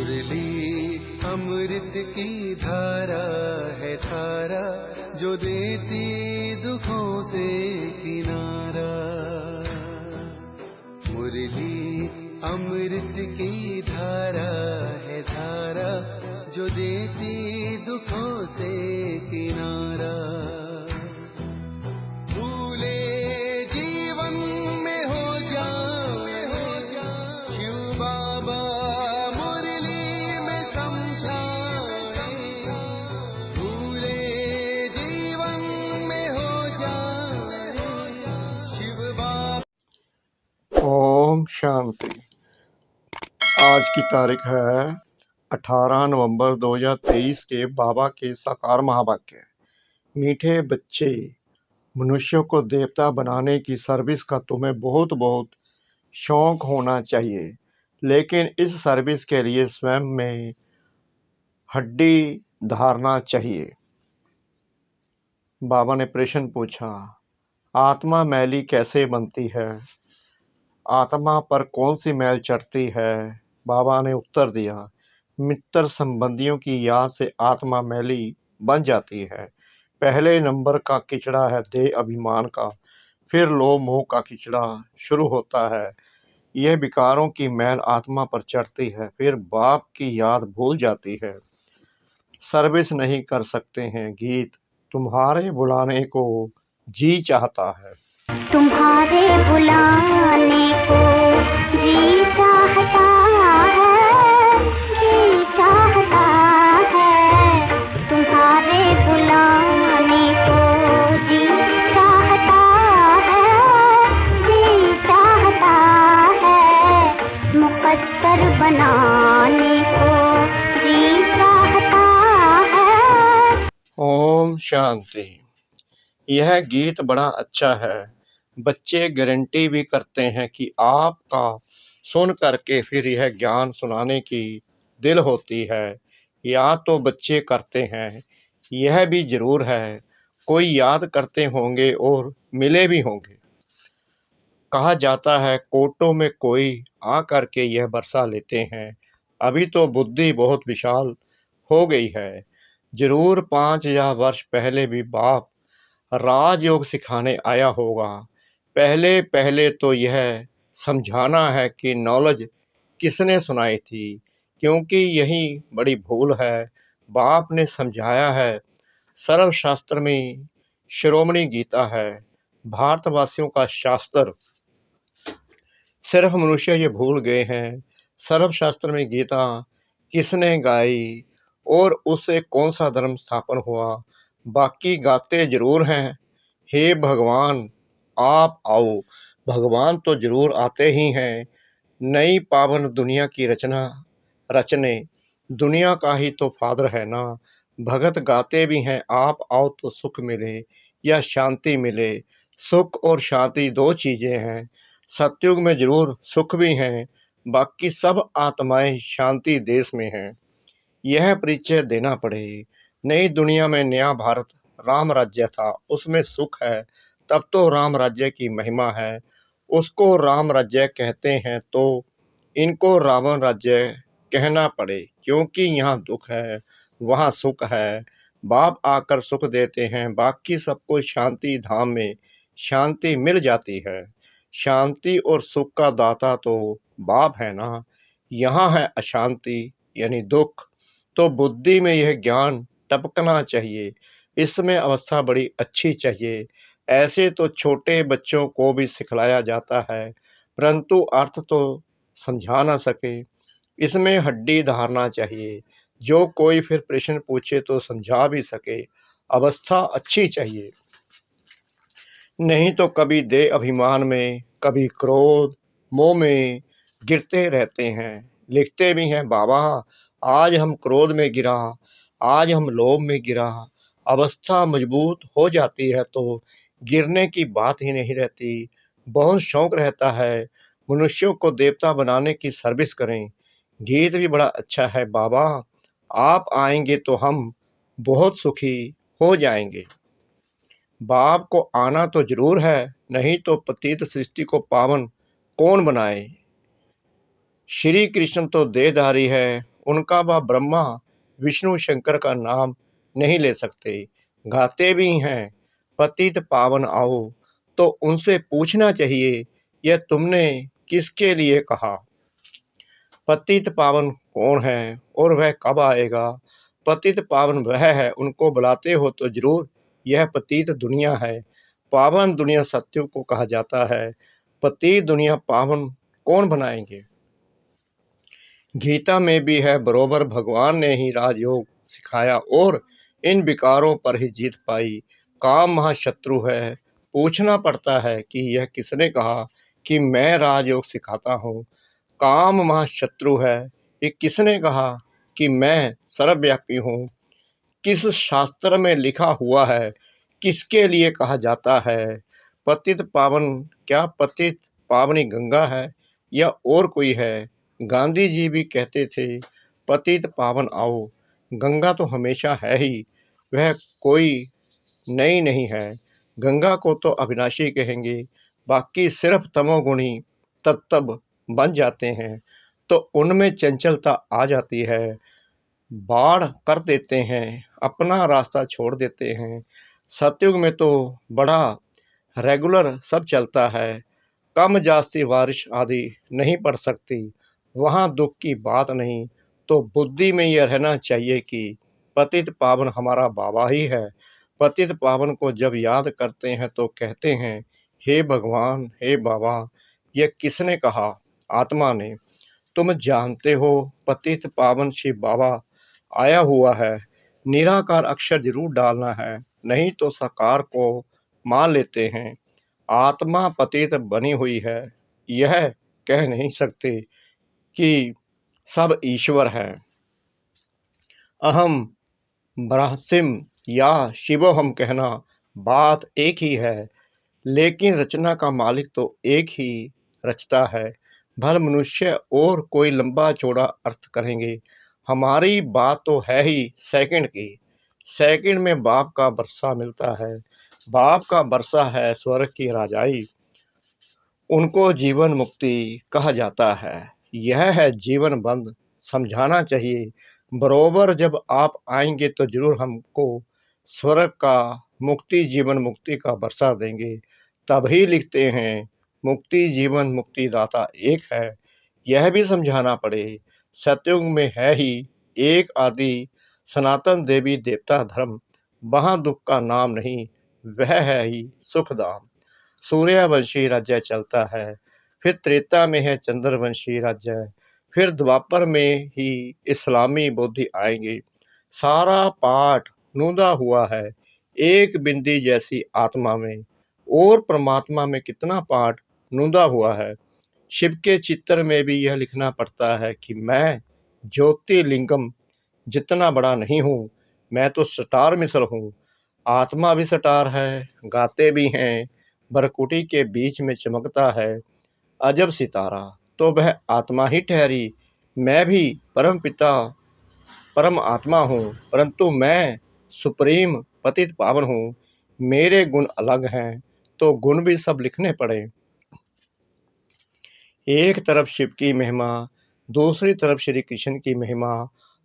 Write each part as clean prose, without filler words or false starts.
मुरली अमृत की धारा है धारा, जो देती दुखों से किनारा। मुरली अमृत की धारा है धारा, जो देती दुखों से किनारा। भूले जीवन में हो जाए शिव बाबा मुरली में समझाए। भूले जीवन में हो जाए शिव बाबा। ओम शांति। आज की तारीख है 18 नवंबर 2023 के बाबा के साकार महावाक्य। मीठे बच्चे, मनुष्यों को देवता बनाने की सर्विस का तुम्हें बहुत बहुत शौक होना चाहिए, लेकिन इस सर्विस के लिए स्वयं में हड्डी धारना चाहिए। बाबा ने प्रश्न पूछा, आत्मा मैली कैसे बनती है? आत्मा पर कौन सी मैल चढ़ती है? बाबा ने उत्तर दिया, मित्र संबंधियों की याद से आत्मा मैली बन जाती है। पहले नंबर का किचड़ा है देह अभिमान का, फिर लोभ मोह का किचड़ा शुरू होता है। यह विकारों की मैल आत्मा पर चढ़ती है, फिर बाप की याद भूल जाती है। सर्विस नहीं कर सकते हैं। गीत तुम्हारे बुलाने को जी चाहता है। तुम्हारे बुलाने को जी चाहता है, जी चाहता है। तुम्हारे बुलाने को जी चाहता है, जी चाहता है। मुकद्दर बनाने को जी चाहता है। ओम शांति। यह गीत बड़ा अच्छा है। बच्चे गारंटी भी करते हैं कि आपका सुन करके फिर यह ज्ञान सुनाने की दिल होती है। याद तो बच्चे करते हैं, यह भी जरूर है कोई याद करते होंगे और मिले भी होंगे। कहा जाता है कोटों में कोई आ करके यह बरसा लेते हैं। अभी तो बुद्धि बहुत विशाल हो गई है। जरूर 5 वर्ष पहले भी बाप राजयोग सिखाने आया होगा। पहले पहले तो यह समझाना है कि नॉलेज किसने सुनाई थी, क्योंकि यही बड़ी भूल है। बाप ने समझाया है, सर्वशास्त्र में शिरोमणि गीता है, भारतवासियों का शास्त्र। सिर्फ मनुष्य ये भूल गए हैं, सर्वशास्त्र में गीता किसने गाई और उससे कौन सा धर्म स्थापन हुआ। बाकी गाते जरूर हैं, हे भगवान आप आओ। भगवान तो जरूर आते ही हैं, नई पावन दुनिया की रचना रचने। दुनिया का ही तो फादर है ना। भगत गाते भी हैं, आप आओ तो सुख मिले या शांति मिले। सुख और शांति दो चीजें हैं। सतयुग में जरूर सुख भी हैं, बाकी सब आत्माएं शांति देश में हैं। यह परिचय देना पड़े। नई दुनिया में नया भारत राम राज्य था, उसमें सुख है, तब तो राम राज्य की महिमा है। उसको राम राज्य कहते हैं तो इनको रावण राज्य कहना पड़े, क्योंकि यहाँ दुख है वहाँ सुख है। बाप आकर सुख देते हैं, बाकी सबको शांति धाम में शांति मिल जाती है। शांति और सुख का दाता तो बाप है ना। यहाँ है अशांति यानी दुख, तो बुद्धि में यह ज्ञान टपकना चाहिए। इसमें अवस्था बड़ी अच्छी चाहिए। ऐसे तो छोटे बच्चों को भी सिखलाया जाता है, परंतु अर्थ तो समझा ना सके। इसमें हड्डी धारना चाहिए, जो कोई फिर प्रश्न पूछे तो समझा भी सके। अवस्था अच्छी चाहिए, नहीं तो कभी देह अभिमान में, कभी क्रोध मोह में गिरते रहते हैं। लिखते भी हैं, बाबा आज हम क्रोध में गिरा, आज हम लोभ में गिरा। अवस्था मजबूत हो जाती है तो गिरने की बात ही नहीं रहती। बहुत शौक रहता है मनुष्यों को देवता बनाने की सर्विस करें। गीत भी बड़ा अच्छा है, बाबा आप आएंगे तो हम बहुत सुखी हो जाएंगे। बाप को आना तो जरूर है, नहीं तो पतित सृष्टि को पावन कौन बनाए। श्री कृष्ण तो देहधारी है, उनका वह ब्रह्मा विष्णु शंकर का नाम नहीं ले सकते। गाते भी हैं पतित पावन आओ, तो उनसे पूछना चाहिए यह तुमने किसके लिए कहा। पतित पावन कौन है और वह कब आएगा। पतित पावन वह है, उनको बुलाते हो तो जरूर। यह पतित दुनिया है, पावन दुनिया सत्युग को कहा जाता है। पतित दुनिया पावन कौन बनाएंगे। गीता में भी है बरोबर, भगवान ने ही राजयोग सिखाया और इन विकारों पर ही जीत पाई। काम महाशत्रु है, पूछना पड़ता है कि यह किसने कहा कि मैं राजयोग सिखाता हूँ। काम महाशत्रु है, ये किसने कहा कि मैं सर्वव्यापी हूँ। किस शास्त्र में लिखा हुआ है, किसके लिए कहा जाता है। पतित पावन, क्या पतित पावनी गंगा है या और कोई है। गांधी जी भी कहते थे पतित पावन आओ। गंगा तो हमेशा है ही, वह कोई नई नहीं है। गंगा को तो अविनाशी कहेंगे, बाकी सिर्फ तमोगुणी तत्व बन जाते हैं तो उनमें चंचलता आ जाती है। बाढ़ कर देते हैं, अपना रास्ता छोड़ देते हैं। सतयुग में तो बड़ा रेगुलर सब चलता है, कम जास्ती बारिश आदि नहीं पड़ सकती, वहाँ दुख की बात नहीं। तो बुद्धि में यह रहना चाहिए कि पतित पावन हमारा बाबा ही है। पतित पावन को जब याद करते हैं तो कहते हैं हे भगवान, हे बाबा, यह किसने कहा। आत्मा ने। तुम जानते हो पतित पावन शिव बाबा आया हुआ है। निराकार अक्षर जरूर डालना है, नहीं तो साकार को मान लेते हैं। आत्मा पतित बनी हुई है, यह कह नहीं सकते कि सब ईश्वर है। अहम ब्रह्मसिम या शिवोहम कहना बात एक ही है, लेकिन रचना का मालिक तो एक ही रचता है। भल मनुष्य और कोई लंबा चौड़ा अर्थ करेंगे, हमारी बात तो है ही सेकंड की। सेकंड में बाप का बरसा मिलता है, बाप का बरसा है स्वर्ग की राजाई, उनको जीवन मुक्ति कहा जाता है। यह है जीवन बंद, समझाना चाहिए। बरोबर जब आप आएंगे तो जरूर हमको स्वर्ग का मुक्ति जीवन मुक्ति का बरसा देंगे। तभी लिखते हैं मुक्ति जीवन मुक्ति दाता एक है, यह भी समझाना पड़े। सतयुग में है ही एक आदि सनातन देवी देवता धर्म, वहां दुख का नाम नहीं, वह है ही सुखधाम। सूर्यवंशी राज्य चलता है, फिर त्रेता में है चंद्रवंशी राज्य, फिर द्वापर में ही इस्लामी बुद्धि आएंगे। सारा पाठ नूंदा हुआ है एक बिंदी जैसी आत्मा में, और परमात्मा में कितना पाठ नूंदा हुआ है। शिव के चित्र में भी यह लिखना पड़ता है कि मैं ज्योतिर्लिंगम जितना बड़ा नहीं हूँ, मैं तो स्टार मिसल हूँ। आत्मा भी स्टार है, गाते भी हैं बरकुटी के बीच में चमकता है अजब सितारा, तो वह आत्मा ही ठहरी। मैं भी परम पिता परम आत्मा हूँ, परंतु मैं सुप्रीम पतित पावन हूँ। मेरे गुण अलग हैं, तो गुण भी सब लिखने पड़े। एक तरफ शिव की महिमा, दूसरी तरफ श्री कृष्ण की महिमा,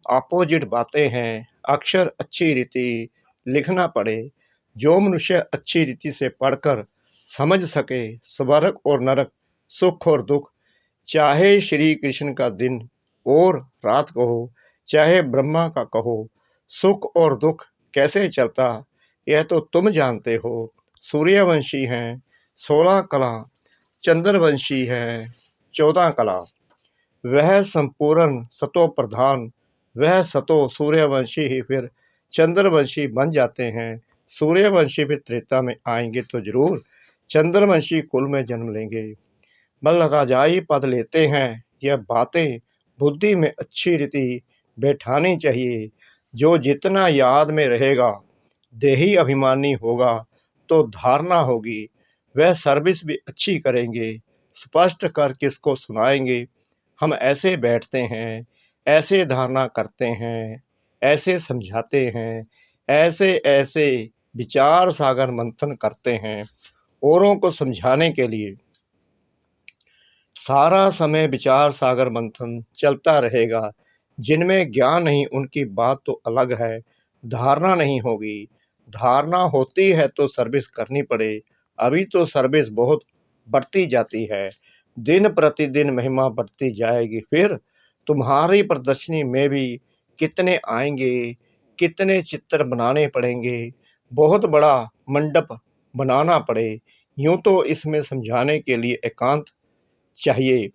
अपोजिट बातें हैं। अक्षर अच्छी रीति लिखना पड़े, जो मनुष्य अच्छी रीति से पढ़कर समझ सके स्वर्ग और नरक, सुख और दुख, चाहे श्री कृष्ण का दिन और रात कहो, चाहे ब्रह्मा का कहो, सुख और दुख कैसे चलता यह तो तुम जानते हो। सूर्यवंशी हैं 16 कला, चंद्रवंशी हैं 14 कला। वह संपूर्ण सतो प्रधान, वह सतो सूर्यवंशी ही फिर चंद्रवंशी बन जाते हैं। सूर्यवंशी फिर त्रेता में आएंगे तो जरूर चंद्रवंशी कुल में जन्म लेंगे, बल राजाई पद लेते हैं। यह बातें बुद्धि में अच्छी रीति बैठानी चाहिए। जो जितना याद में रहेगा, देही अभिमानी होगा तो धारणा होगी, वह सर्विस भी अच्छी करेंगे। स्पष्ट कर किसको सुनाएंगे। हम ऐसे बैठते हैं, ऐसे धारणा करते हैं, ऐसे समझाते हैं, ऐसे ऐसे विचार सागर मंथन करते हैं औरों को समझाने के लिए। सारा समय विचार सागर मंथन चलता रहेगा। जिनमें ज्ञान नहीं उनकी बात तो अलग है, धारणा नहीं होगी। धारणा होती है तो सर्विस करनी पड़े, अभी तो सर्विस बहुत बढ़ती जाती है, दिन प्रतिदिन महिमा बढ़ती जाएगी। फिर तुम्हारी प्रदर्शनी में भी कितने आएंगे, कितने चित्र बनाने पड़ेंगे, बहुत बड़ा मंडप बनाना पड़े। यूं तो इसमें समझाने के लिए एकांत चाहिए।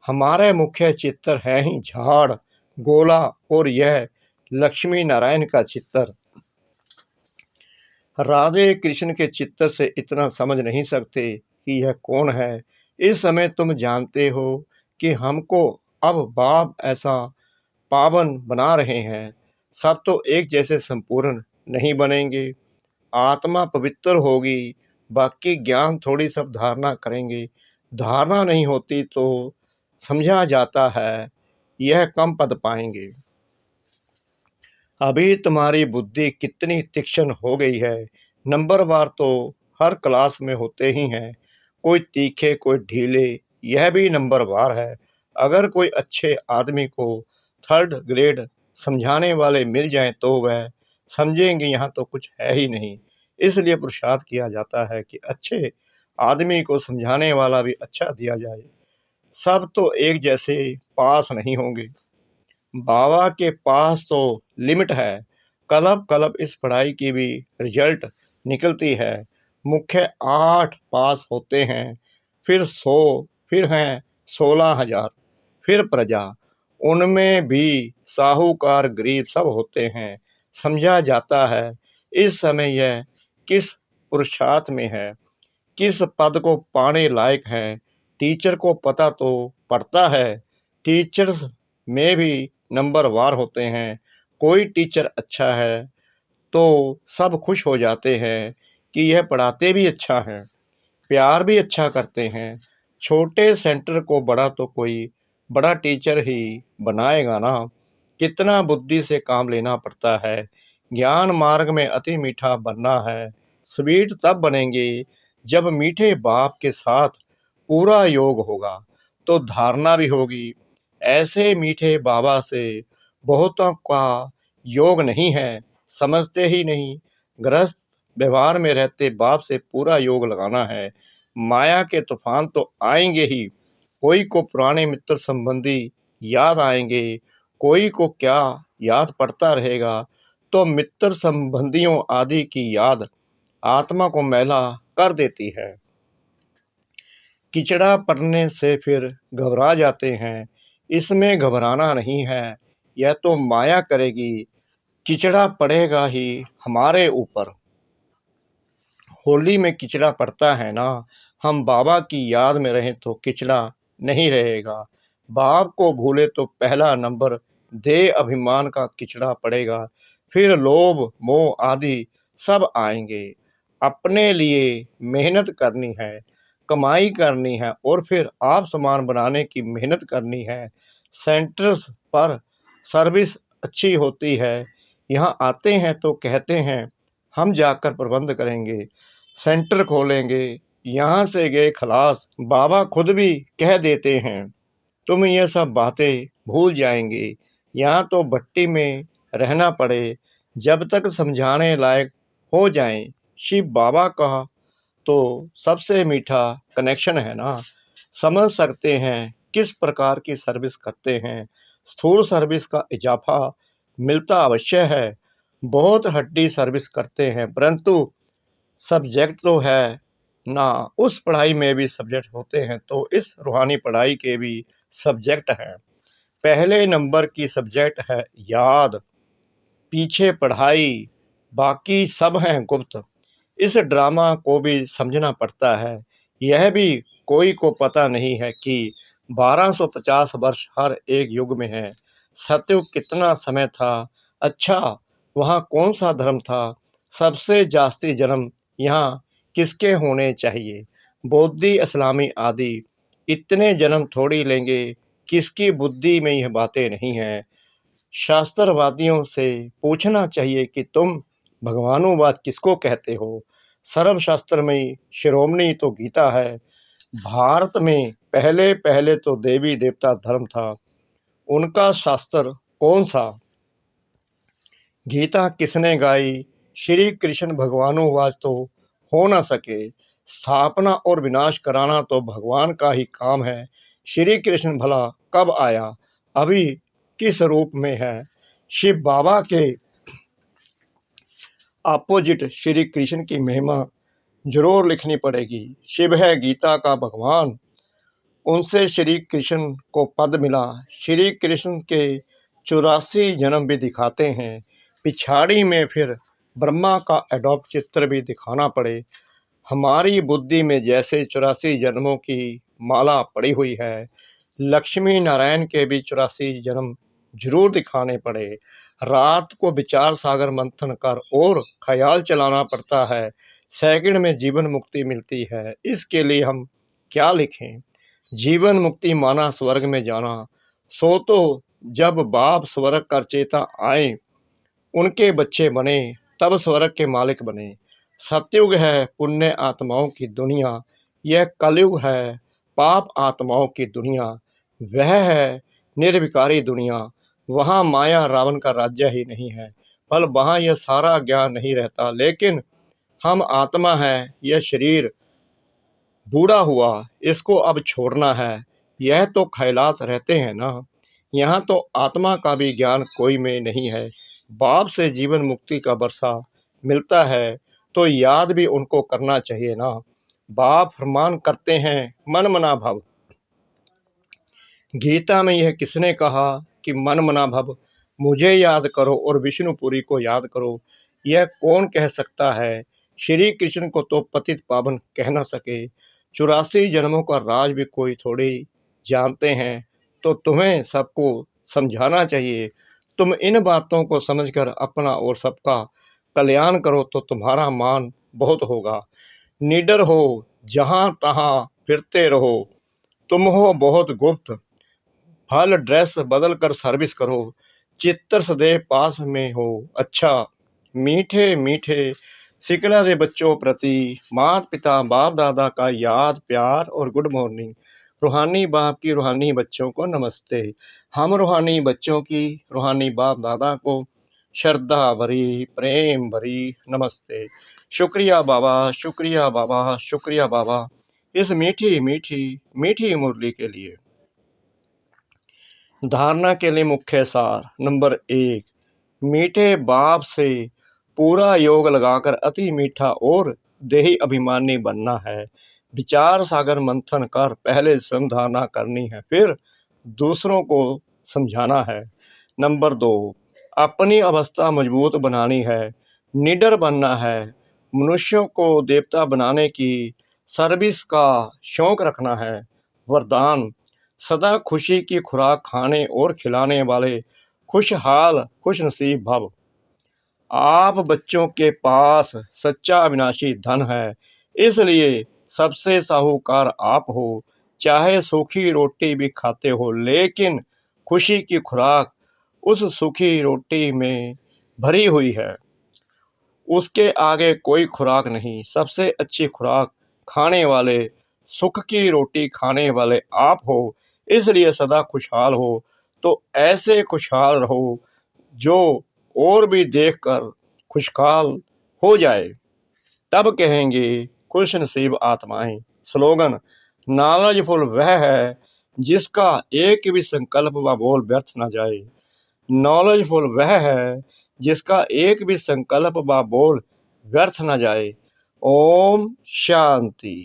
हमारे मुख्य चित्र है ही झाड़, गोला और यह लक्ष्मी नारायण का चित्र। राधे कृष्ण के चित्र से इतना समझ नहीं सकते कि यह कौन है। इस समय तुम जानते हो कि हमको अब बाप ऐसा पावन बना रहे हैं। सब तो एक जैसे संपूर्ण नहीं बनेंगे। आत्मा पवित्र होगी, बाकी ज्ञान थोड़ी सब धारणा करेंगे। धारणा नहीं होती तो समझा जाता है यह कम पद पाएंगे। अभी तुम्हारी बुद्धि कितनी तीक्ष्ण हो गई है। नंबरवार तो हर क्लास में होते ही हैं, कोई तीखे कोई ढीले, यह भी नंबरवार है। अगर कोई अच्छे आदमी को थर्ड ग्रेड समझाने वाले मिल जाएं तो वह समझेंगे यहाँ तो कुछ है ही नहीं। इसलिए पुरुषार्थ किया जाता है कि अच्छे आदमी को समझाने वाला भी अच्छा दिया जाए। सब तो एक जैसे पास नहीं होंगे। बाबा के पास तो लिमिट है। कलब कलब इस पढ़ाई की भी रिजल्ट निकलती है। मुख्य 8 पास होते हैं, फिर 100, फिर हैं 16,000, फिर प्रजा, उनमें भी साहूकार गरीब सब होते हैं। समझा जाता है इस समय यह किस पुरुषार्थ में है, किस पद को पाने लायक है। टीचर को पता तो पड़ता है। टीचर्स में भी नंबरवार होते हैं। कोई टीचर अच्छा है तो सब खुश हो जाते हैं कि यह पढ़ाते भी अच्छा है, प्यार भी अच्छा करते हैं। छोटे सेंटर को बड़ा तो कोई बड़ा टीचर ही बनाएगा ना। कितना बुद्धि से काम लेना पड़ता है। ज्ञान मार्ग में अति मीठा बनना है। स्वीट तब बनेंगे जब मीठे बाप के साथ पूरा योग होगा तो धारणा भी होगी। ऐसे मीठे बाबा से बहुतों का योग नहीं है, समझते ही नहीं। गृहस्थ व्यवहार में रहते बाप से पूरा योग लगाना है। माया के तूफान तो आएंगे ही। कोई को पुराने मित्र संबंधी याद आएंगे, कोई को क्या याद पड़ता रहेगा। तो मित्र संबंधियों आदि की याद आत्मा को मैला कर देती है। किचड़ा पड़ने से फिर घबरा जाते हैं। इसमें घबराना नहीं है, यह तो माया करेगी। किचड़ा पड़ेगा ही हमारे ऊपर। होली में किचड़ा पड़ता है ना, हम बाबा की याद में रहें तो किचड़ा नहीं रहेगा। बाप को भूले तो पहला नंबर देह अभिमान का किचड़ा पड़ेगा। फिर लोभ मोह आदि सब आएंगे। अपने लिए मेहनत करनी है, कमाई करनी है और फिर आप सामान बनाने की मेहनत करनी है। सेंटर्स पर सर्विस अच्छी होती है। यहाँ आते हैं तो कहते हैं हम जाकर प्रबंध करेंगे, सेंटर खोलेंगे, यहाँ से गए खलास। बाबा खुद भी कह देते हैं तुम ये सब बातें भूल जाएंगे। यहाँ तो भट्टी में रहना पड़े जब तक समझाने लायक हो जाएं। शिव बाबा का तो सबसे मीठा कनेक्शन है ना। समझ सकते हैं किस प्रकार की सर्विस करते हैं। स्थूल सर्विस का इजाफा मिलता अवश्य है। बहुत हड्डी सर्विस करते हैं, परंतु सब्जेक्ट तो है ना। उस पढ़ाई में भी सब्जेक्ट होते हैं तो इस रूहानी पढ़ाई के भी सब्जेक्ट हैं। पहले नंबर की सब्जेक्ट है याद, पीछे पढ़ाई, बाकी सब हैं गुप्त। इस ड्रामा को भी समझना पड़ता है। यह भी कोई को पता नहीं है कि 1250 वर्ष हर एक युग में है। सतयुग कितना समय था, अच्छा वहाँ कौन सा धर्म था, सबसे जास्ती जन्म यहाँ किसके होने चाहिए। बौद्धि इस्लामी आदि इतने जन्म थोड़ी लेंगे, किसकी बुद्धि में यह बातें नहीं हैं। शास्त्रवादियों से पूछना चाहिए कि तुम भगवानुवाद किसको कहते हो। सर्वशास्त्र में शिरोमणि तो गीता है। भारत में पहले पहले तो देवी देवता धर्म था, उनका शास्त्र कौन सा? गीता किसने गाई? श्री कृष्ण भगवानुवाच तो हो न सके। स्थापना और विनाश कराना तो भगवान का ही काम है। श्री कृष्ण भला कब आया? अभी किस रूप में है? शिव बाबा के अपोजिट श्री कृष्ण की महिमा जरूर लिखनी पड़ेगी। शिव है गीता का भगवान, उनसे श्री कृष्ण को पद मिला। श्री कृष्ण के 84 जन्म भी दिखाते हैं, पिछाड़ी में फिर ब्रह्मा का एडॉप्ट चित्र भी दिखाना पड़े। हमारी बुद्धि में जैसे 84 जन्मों की माला पड़ी हुई है, लक्ष्मी नारायण के भी 84 जन्म जरूर दिखाने पड़े। रात को विचार सागर मंथन कर और ख्याल चलाना पड़ता है, सेकंड में जीवन मुक्ति मिलती है। इसके लिए हम क्या लिखें? जीवन मुक्ति माना स्वर्ग में जाना। सो तो जब बाप स्वर्ग कर चेता आए, उनके बच्चे बने, तब स्वर्ग के मालिक बने। सतयुग है पुण्य आत्माओं की दुनिया, यह कलयुग है पाप आत्माओं की दुनिया। वह है निर्विकारी दुनिया, वहाँ माया रावण का राज्य ही नहीं है। फल वहाँ यह सारा ज्ञान नहीं रहता, लेकिन हम आत्मा है, यह शरीर बूढ़ा हुआ, इसको अब छोड़ना है। यह तो ख्यालात रहते हैं ना, यहाँ तो आत्मा का भी ज्ञान कोई में नहीं है। बाप से जीवन मुक्ति का बरसा मिलता है, तो याद भी उनको करना चाहिए ना। बाप फरमान करते हैं मन मना भव। गीता में यह किसने कहा कि मन मना भव? मुझे याद करो और विष्णुपुरी को याद करो, यह कौन कह सकता है? श्री कृष्ण को तो पतित पावन कह न सके। 84 जन्मों का राज भी कोई थोड़ी जानते हैं, तो तुम्हें सबको समझाना चाहिए। तुम इन बातों को समझकर अपना और सबका कल्याण करो तो तुम्हारा मान बहुत होगा। निडर हो, जहां तहां फिरते रहो, तुम हो बहुत गुप्त। फल ड्रेस बदल कर सर्विस करो, चित्तर सदैव पास में हो। अच्छा, मीठे मीठे सिकला दे बच्चों प्रति माता पिता बाप दादा का याद प्यार और गुड मॉर्निंग। रूहानी बाप की रूहानी बच्चों को नमस्ते। हम रूहानी बच्चों की रूहानी बाप दादा को श्रद्धा भरी प्रेम भरी नमस्ते। शुक्रिया बाबा, शुक्रिया बाबा, शुक्रिया बाबा, इस मीठी मीठी मीठी मुरली के लिए। धारणा के लिए मुख्य सार। नंबर 1, मीठे बाप से पूरा योग लगाकर अति मीठा और देही अभिमानी बनना है। विचार सागर मंथन कर पहले स्वयं धारणा करनी है, फिर दूसरों को समझाना है। नंबर 2, अपनी अवस्था मजबूत बनानी है, निडर बनना है। मनुष्यों को देवता बनाने की सर्विस का शौक रखना है। वरदान, सदा खुशी की खुराक खाने और खिलाने वाले खुशहाल खुश नसीब भव। आप बच्चों के पास सच्चा अविनाशी धन है, इसलिए सबसे साहूकार आप हो। चाहे सूखी रोटी भी खाते हो, लेकिन खुशी की खुराक उस सूखी रोटी में भरी हुई है, उसके आगे कोई खुराक नहीं। सबसे अच्छी खुराक खाने वाले, सुख की रोटी खाने वाले आप हो, इसलिए सदा खुशहाल हो। तो ऐसे खुशहाल रहो जो और भी देखकर खुशहाल हो जाए, तब कहेंगे खुश नसीब आत्माएं। स्लोगन, नॉलेजफुल वह है जिसका एक भी संकल्प व बोल व्यर्थ न जाए। नॉलेजफुल वह है जिसका एक भी संकल्प व बोल व्यर्थ न जाए। ओम शांति।